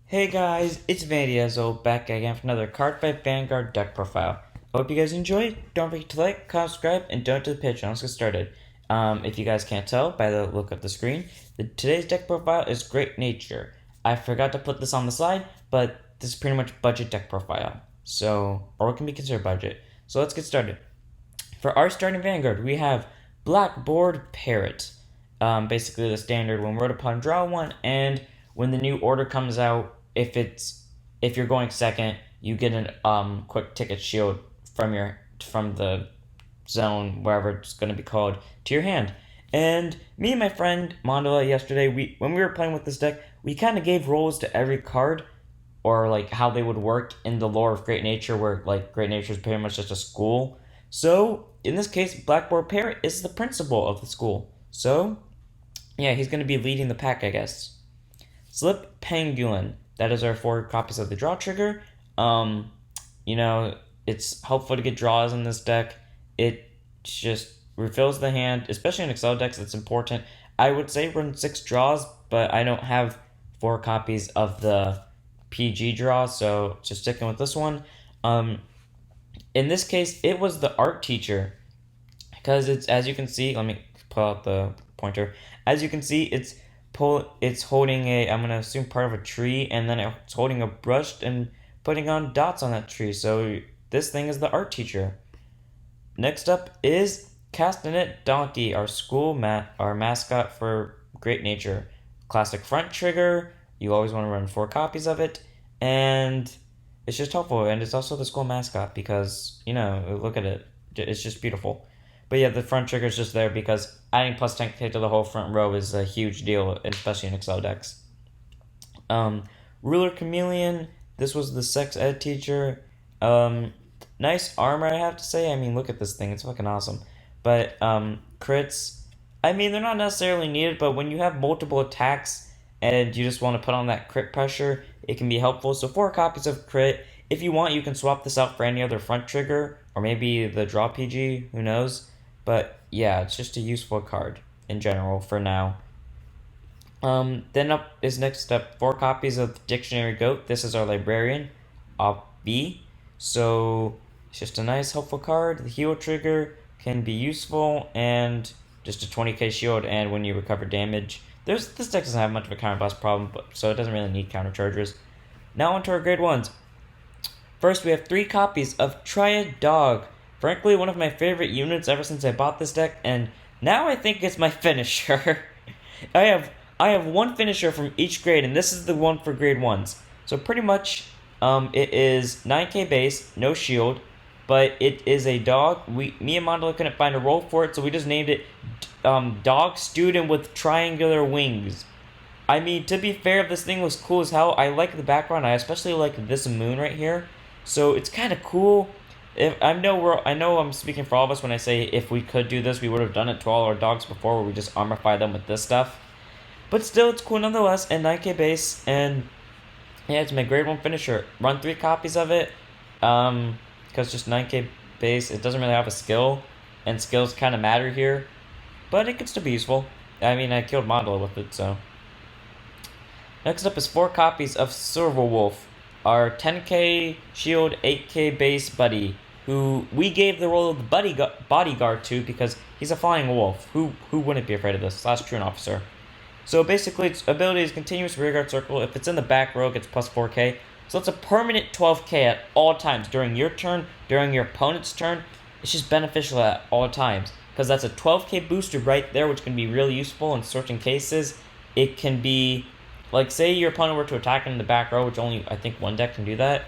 Hey guys, it's Vandiozo back again for another Card Fight Vanguard deck profile. I hope you guys enjoy. Don't forget to like, comment, subscribe, and donate to the Patreon. Let's get started. If you guys can't tell by the look of the screen, today's deck profile is Great Nature. I forgot to put this on the slide, but this is pretty much budget deck profile. Or it can be considered budget. So let's get started. For our starting Vanguard, we have Blackboard Parrot. Basically the standard when wrote upon draw one, and when the new order comes out, if you're going second, you get an quick ticket shield from the zone, wherever it's going to be called, to your hand. And me and my friend Mandala yesterday, when we were playing with this deck, we kind of gave roles to every card, or like how they would work in the lore of Great Nature, where like Great Nature is pretty much just a school. So in this case, Blackboard Parrot is the principal of the school. So yeah, he's going to be leading the pack, I guess. Slip Pangolin. That is our 4 copies of the draw trigger. It's helpful to get draws in this deck. It just refills the hand, especially in Excel decks. It's important. I would say run 6 draws, but I don't have 4 copies of the PG draw, so just sticking with this one. In this case, it was the art teacher, because it's, as you can see, let me pull out the pointer. As you can see, it's holding I'm gonna assume part of a tree, and then it's holding a brush and putting on dots on that tree. So this thing is the art teacher. Next up is Castanet Donkey, our our mascot for Great Nature. Classic front trigger. You always want to run 4 copies of it, and it's just helpful. And it's also the school mascot because look at it, it's just beautiful. But yeah, the front trigger is just there because adding plus 10k to the whole front row is a huge deal, especially in Excel decks. Ruler Chameleon. This was the sex ed teacher. Nice armor, I have to say. I mean, look at this thing. It's fucking awesome. But crits, I mean, they're not necessarily needed, but when you have multiple attacks and you just want to put on that crit pressure, it can be helpful. So 4 copies of crit. If you want, you can swap this out for any other front trigger, or maybe the draw PG, who knows. But yeah, it's just a useful card in general for now. Then up is next up 4 copies of Dictionary Goat. This is our librarian, B. So it's just a nice helpful card. The heal trigger can be useful, and just a 20k shield, and when you recover damage. This deck doesn't have much of a counter blast problem, so it doesn't really need counter chargers. Now onto our grade 1s. First, we have 3 copies of Triad Dog. Frankly, one of my favorite units ever since I bought this deck, and now I think it's my finisher. I have 1 finisher from each grade, and this is the one for grade 1s. So pretty much, it is 9k base, no shield, but it is a dog. Me and Mandala couldn't find a role for it, so we just named it Dog Student with Triangular Wings. I mean, to be fair, this thing was cool as hell. I like the background. I especially like this moon right here. So it's kind of cool. I know I'm speaking for all of us when I say if we could do this, we would have done it to all our dogs before, where we just armorify them with this stuff. But still, it's cool nonetheless, and 9k base, and yeah, it's my grade 1 finisher. Run 3 copies of it, because just 9k base, it doesn't really have a skill, and skills kind of matter here, but it can still be useful. I mean, I killed Mandala with it, so. Next up is 4 copies of Silverwolf, our 10k shield, 8k base buddy, who we gave the role of the bodyguard to because he's a flying wolf. Who wouldn't be afraid of this? / truant officer. So basically, its ability is continuous rearguard circle. If it's in the back row, it gets plus 4k. So it's a permanent 12k at all times. During your turn, during your opponent's turn, it's just beneficial at all times. Because that's a 12k booster right there, which can be really useful in certain cases. It can be, like, say your opponent were to attack in the back row, which only, I think, 1 deck can do that.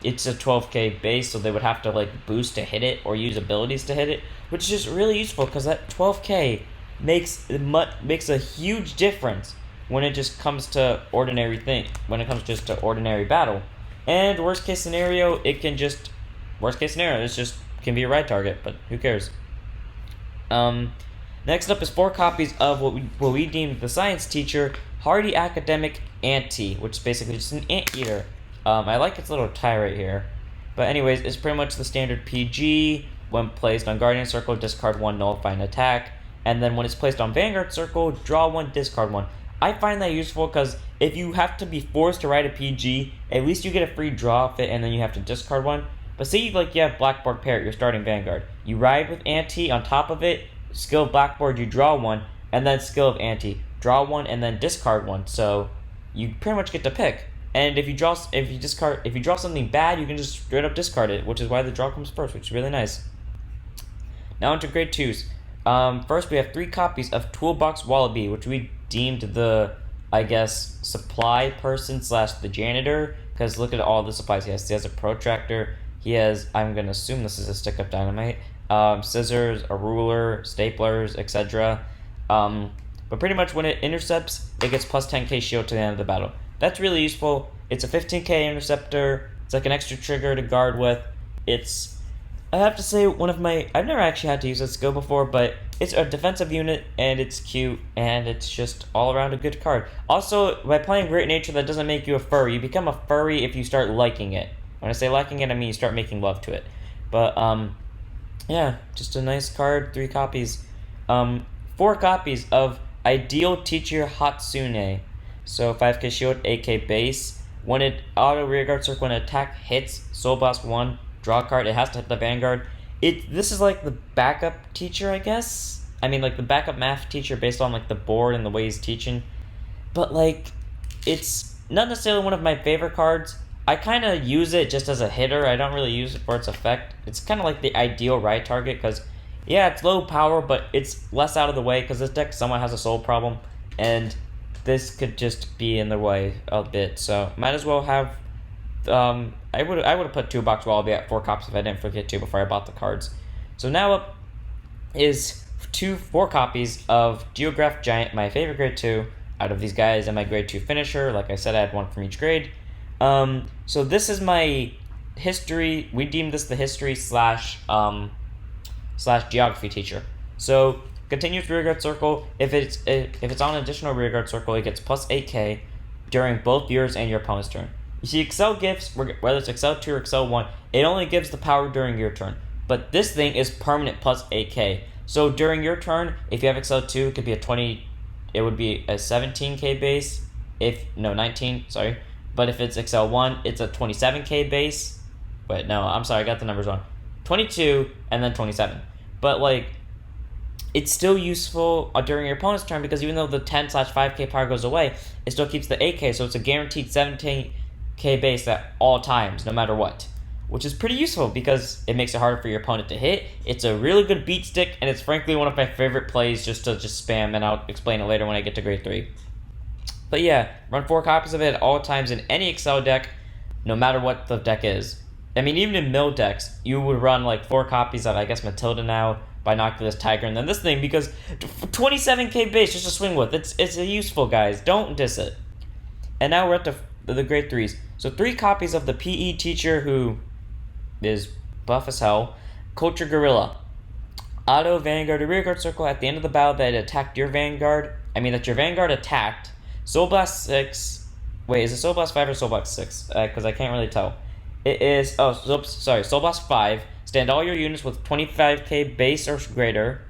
It's a 12k base, so they would have to, like, boost to hit it or use abilities to hit it, which is just really useful because that 12k makes a huge difference when it just comes to ordinary battle. And worst case scenario, it's just can be a ride target, but who cares? Next up is 4 copies of what we deemed the science teacher, Hardy Academic Anti, which is basically just an anteater. I like its little tie right here. But anyways, it's pretty much the standard PG. When placed on Guardian Circle, discard 1, nullify an attack. And then when it's placed on Vanguard Circle, draw 1, discard 1. I find that useful because if you have to be forced to ride a PG, at least you get a free draw off it, and then you have to discard one. But say you have Blackboard Parrot, your starting Vanguard. You ride with Ante on top of it, skill of Blackboard, you draw one, and then skill of Ante, draw one, and then discard one. So you pretty much get to pick. And if you draw something bad, you can just straight up discard it, which is why the draw comes first, which is really nice. Now into grade 2s. First, we have 3 copies of Toolbox Wallaby, which we deemed the, I guess, supply person / the janitor, because look at all the supplies he has. He has a protractor. He has, I'm going to assume this is a stick of dynamite, scissors, a ruler, staplers, etc. But pretty much when it intercepts, it gets plus 10k shield to the end of the battle. That's really useful. It's a 15k interceptor. It's like an extra trigger to guard with. It's, I have to say, I've never actually had to use this skill before, but it's a defensive unit, and it's cute, and it's just all around a good card. Also, by playing Great Nature, that doesn't make you a furry. You become a furry if you start liking it. When I say liking it, I mean you start making love to it. But, yeah, just a nice card, 3 copies. 4 copies of Ideal Teacher Hatsune. So 5k shield, 8k base. When it auto rearguard circle, when an attack hits, Soul Blast 1, draw a card, it has to hit the Vanguard. This is like the backup teacher, I guess? I mean, like the backup math teacher based on like the board and the way he's teaching. But like, it's not necessarily one of my favorite cards. I kind of use it just as a hitter. I don't really use it for its effect. It's kind of like the ideal right target because, yeah, it's low power, but it's less out of the way because this deck somewhat has a soul problem. And this could just be in the way a bit, so might as well have. I would have put Toolbox Wallaby at 4 copies if I didn't forget to before I bought the cards. So now up is 4 copies of Geograph Giant, my favorite grade 2 out of these guys, and my grade 2 finisher. Like I said, I had one from each grade. So this is my history. We deem this the history / geography teacher. So continuous rearguard circle. If it's on an additional rearguard circle, it gets plus 8k during both yours and your opponent's turn. You see, Excel gifts, whether it's Excel 2 or Excel 1, it only gives the power during your turn. But this thing is permanent plus 8k. So during your turn, if you have Excel 2, it could be it would be a 17k base. 19, sorry. But if it's Excel 1, it's a 27k base. Wait, no, I'm sorry, I got the numbers wrong. 22 and then 27. But like, it's still useful during your opponent's turn because even though the 10/5k power goes away, it still keeps the 8k, so it's a guaranteed 17k base at all times, no matter what. Which is pretty useful because it makes it harder for your opponent to hit. It's a really good beat stick, and it's frankly one of my favorite plays just to spam, and I'll explain it later when I get to grade 3. But yeah, run 4 copies of it at all times in any Excel deck, no matter what the deck is. I mean, even in mill decks, you would run like 4 copies of, I guess, Matilda now, Binoculars, Tiger, and then this thing because 27k base just to swing with. It's a useful, guys. Don't diss it. And now we're at the grade 3s. So 3 copies of the PE teacher who is buff as hell, Culture Gorilla. Auto Vanguard to rearguard circle at the end of the battle that attacked your Vanguard. that your Vanguard attacked. Soul Blast 6. Wait, is it Soul Blast 5 or Soul Blast 6? Because I can't really tell. It is. Soul Blast 5. Stand all your units with 25k base or greater.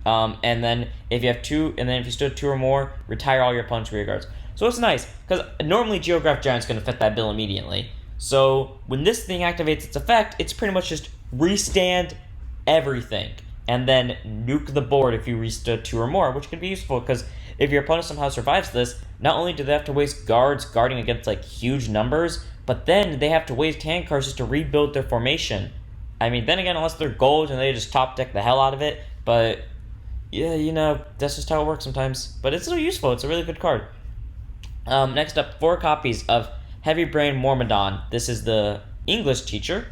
And then if you have 2, and then if you stood 2 or more, retire all your opponent's rearguards. So it's nice, because normally Geograph Giant's going to fit that bill immediately. So when this thing activates its effect, it's pretty much just restand everything. And then nuke the board if you restood 2 or more, which can be useful, because if your opponent somehow survives this, not only do they have to waste guards guarding against like huge numbers, but then they have to waste hand cards just to rebuild their formation. Then again, unless they're gold and they just top deck the hell out of it, but yeah, that's just how it works sometimes. But it's still useful. It's a really good card. Next up, 4 copies of Heavy Brain Mormodon. This is the English teacher.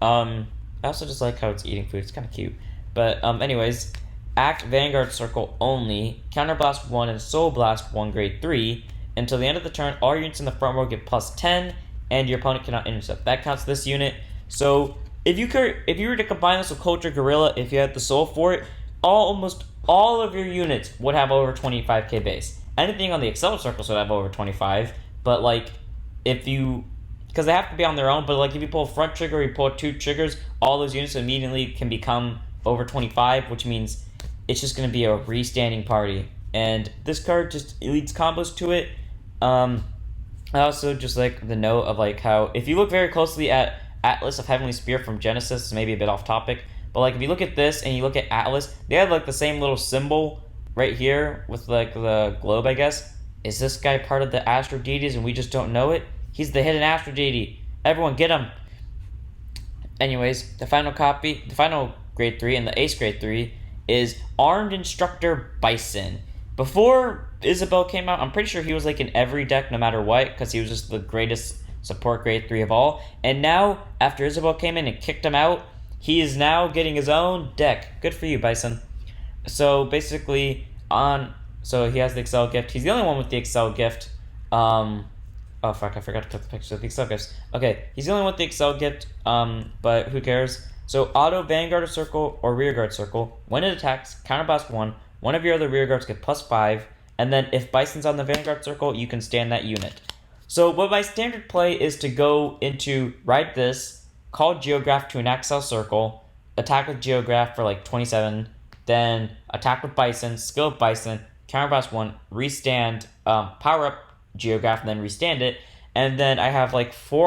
I also just like how it's eating food. It's kind of cute. But anyways, Act Vanguard Circle only. Counterblast 1 and Soul Blast 1 grade 3. Until the end of the turn, all units in the front row get plus 10, and your opponent cannot intercept. That counts this unit. So if you were to combine this with Culture Gorilla, if you had the soul for it, almost all of your units would have over 25k base. Anything on the Excel circles would have over 25, but like because they have to be on their own, but like if you pull a front trigger, you pull 2 triggers, all those units immediately can become over 25, which means it's just going to be a restanding party. and this card just leads combos to it. I also just like the note of like how if you look very closely at Atlas of Heavenly Spear from Genesis, maybe a bit off topic, but like if you look at this and you look at Atlas, they have like the same little symbol right here with like the globe, I guess. Is this guy part of the Astro Deities and we just don't know it? He's the hidden Astro Deity. Everyone get him. Anyways, the final grade 3 and the ace grade 3 is Armed Instructor Bison. Before Isabel came out, I'm pretty sure he was like in every deck no matter what, because he was just the greatest support grade 3 of all. And now, after Isabel came in and kicked him out, he is now getting his own deck. Good for you, Bison. So basically, so he has the Excel gift. He's the only one with the Excel gift. Oh fuck, I forgot to put the picture of the Excel gifts. Okay, he's the only one with the Excel gift, but who cares? So auto Vanguard Circle or Rearguard Circle. When it attacks, counterblast 1. One of your other rearguards get +5. And then if Bison's on the Vanguard Circle, you can stand that unit. So what my standard play is to go into ride this, call Geograph to an Excel Circle, attack with Geograph for like 27, then attack with Bison, skill with Bison, counterblast 1, restand, power up Geograph, and then restand it. And then I have like 3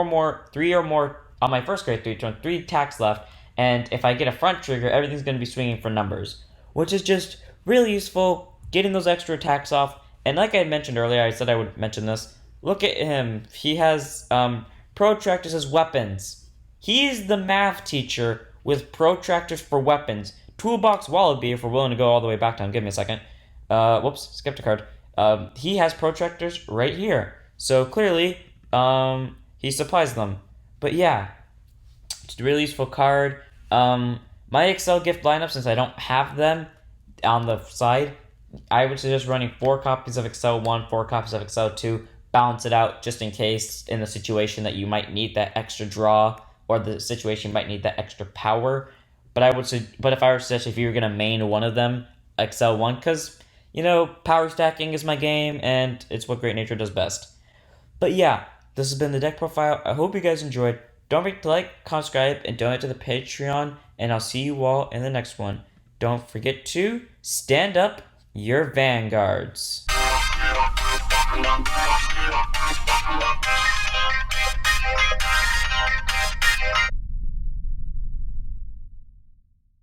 or more on my first grade 3 turn, 3 attacks left. And if I get a front trigger, everything's going to be swinging for numbers, which is just really useful, getting those extra attacks off. And like I had mentioned earlier, I said I would mention this. Look at him. He has protractors as weapons. He's the math teacher with protractors for weapons. Toolbox Wallaby, if we're willing to go all the way back down. Give me a second. Whoops, skipped a card. He has protractors right here. So clearly, he supplies them. But yeah, it's a really useful card. My Excel gift lineup, since I don't have them on the side, I would suggest running 4 copies of Excel 1, 4 copies of Excel 2, balance it out just in case in the situation that you might need that extra draw or the situation might need that extra power. But if I were to suggest if you were going to main one of them, Excel 1, because, you know, power stacking is my game and it's what Great Nature does best. But yeah, this has been the deck profile. I hope you guys enjoyed. Don't forget to like, subscribe, and donate to the Patreon, and I'll see you all in the next one. Don't forget to stand up your vanguards.